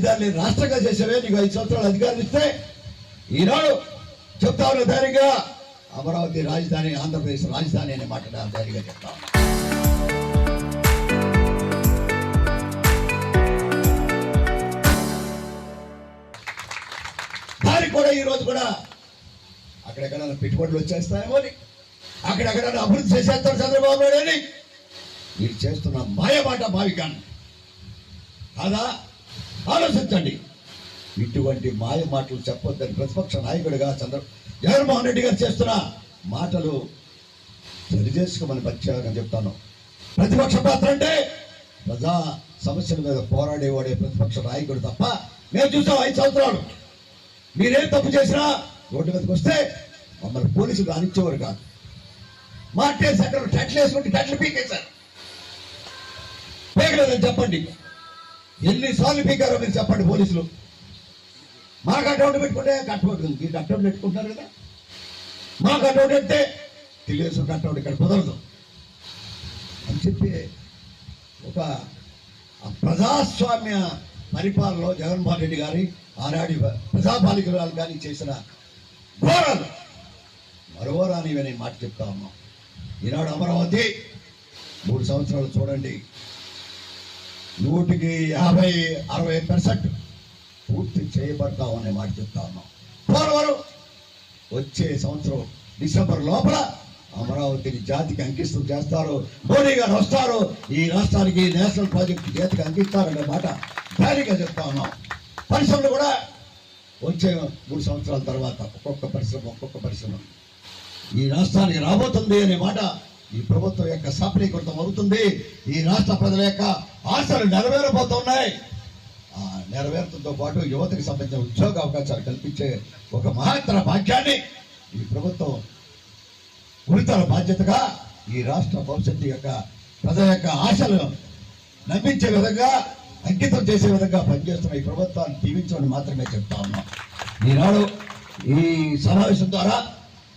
దాన్ని రాష్ట్రంగా చేసేవే నీకు 5 సంవత్సరాలు అధికారులు ఇస్తే ఈనాడు చెప్తా ఉన్న ధైర్యంగా అమరావతి రాజధాని, ఆంధ్రప్రదేశ్ రాజధాని అనే మాట ధైర్యంగా చెప్తాను. దానికి కూడా ఈరోజు కూడా అక్కడెక్కడ పెట్టుబడులు వచ్చేస్తాయేమో అని, అక్కడెక్కడ అభివృద్ధి చేసేస్తారు చంద్రబాబు నాయుడు అని మీరు చేస్తున్న మాయమాట భావికాన్ని కాదా? ఆలోచించండి. ఇటువంటి మాయ మాటలు చెప్పొద్దని ప్రతిపక్ష నాయకుడిగా జగన్మోహన్ రెడ్డి గారు చేస్తున్న మాటలు సరి చేసుకోమని ప్రత్యేకంగా చెప్తాను. ప్రతిపక్ష పాత్ర అంటే ప్రజా సమస్యల మీద పోరాడేవాడే ప్రతిపక్ష నాయకుడు తప్ప మేము చూసాం 5 సంవత్సరాలు మీరేం తప్పు చేసినా రోడ్డు మీదకి వస్తే మమ్మల్ని పోలీసులు రానిచ్చేవారు కాదు. మాట్లాడేసి అక్కడ టట్లు వేసుకుంటే టట్లు పీకేశారు. పీకలేదని చెప్పండి. ఎన్నిసార్లు పీకారో మీరు చెప్పండి. పోలీసులు మాకు అటౌంట్ పెట్టుకుంటే కట్టబడుతుంది, మీరు అటౌంట్ పెట్టుకుంటారు కదా. మాకు అటౌంట్ అంటే తెలుగుదేశం అటౌంట్ ఇక్కడ కుదరదు అని చెప్పి ఒక ప్రజాస్వామ్య పరిపాలనలో జగన్మోహన్ రెడ్డి గారి ఆనాడి ప్రజాపాలికలు కానీ చేసిన ఘోరాలు మరోరానివనే మాట చెప్తా ఉన్నాం. ఈనాడు అమరావతి 3 సంవత్సరాలు చూడండి 150-60% పూర్తి చేయబడతామనే మాట చెప్తా ఉన్నాం. పోలవరం వచ్చే సంవత్సరం డిసెంబర్ లోపల అమరావతిని జాతికి అంకితం చేస్తారు. మోడీ గారు వస్తారు, ఈ రాష్ట్రానికి నేషనల్ ప్రాజెక్టు జాతికి అంకిస్తారనే మాట ధైర్యంగా చెప్తా ఉన్నాం. పరిశ్రమలు కూడా వచ్చే 3 సంవత్సరాల తర్వాత ఒక్కొక్క పరిశ్రమ ఈ రాష్ట్రానికి రాబోతుంది అనే మాట ఈ ప్రభుత్వం యొక్క సఫలీకృతం అవుతుంది. ఈ రాష్ట్ర ప్రజల యొక్క ఆశలు నెరవేరబోతున్నాయి. నెరవేరుతో పాటు యువతకు సంబంధించిన ఉద్యోగ అవకాశాలు కల్పించే ఒక మహత్తర భాగ్యాన్ని ఈ ప్రభుత్వం గురుతర బాధ్యతగా ఈ రాష్ట్ర భవిష్యత్తు యొక్క ప్రజల యొక్క ఆశలను నమ్మించే విధంగా, అంకితం చేసే విధంగా పనిచేస్తున్న ఈ ప్రభుత్వాన్ని దీవించమని మాత్రమే చెప్తా ఉన్నాం. ఈనాడు ఈ సమావేశం ద్వారా